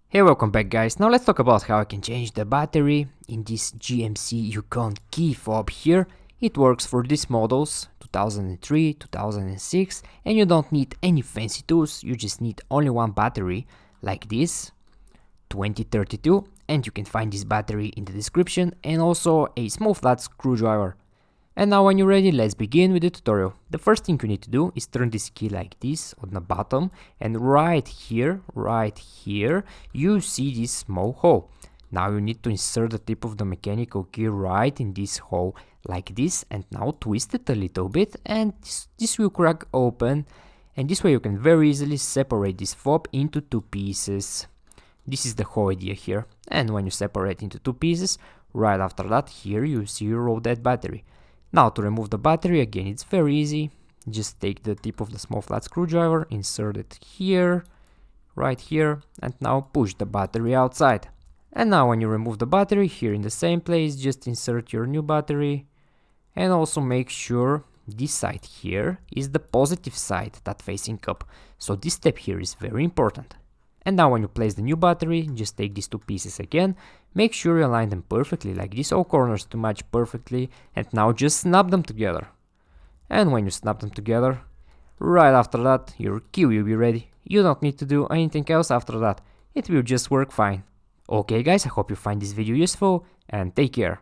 Hey, welcome back guys. Now let's talk about how I can change the battery in this GMC Yukon key fob here. It works for these models 2003, 2006, and you don't need any fancy tools, you just need only one battery like this 2032, and you can find this battery in the description, and also a small flat screwdriver. And now when you're ready, let's begin with the tutorial. The first thing you need to do is turn this key like this on the bottom, and right here, you see this small hole. Now you need to insert the tip of the mechanical key right in this hole like this, and now twist it a little bit, and this will crack open, and this way you can very easily separate this fob into two pieces. This is the whole idea here. And when you separate into two pieces, right after that, here you see your dead battery. Now to remove the battery, again it's very easy. Just take the tip of the small flat screwdriver, insert it here, right here, and now push the battery outside. And now when you remove the battery, here in the same place, just insert your new battery, and also make sure this side here is the positive side that facing up. So this step here is very important. And now when you place the new battery, just take these two pieces again, make sure you align them perfectly like this, all corners to match perfectly, and now just snap them together. And when you snap them together, right after that, your key will be ready. You don't need to do anything else after that, it will just work fine. Okay guys, I hope you find this video useful, and take care.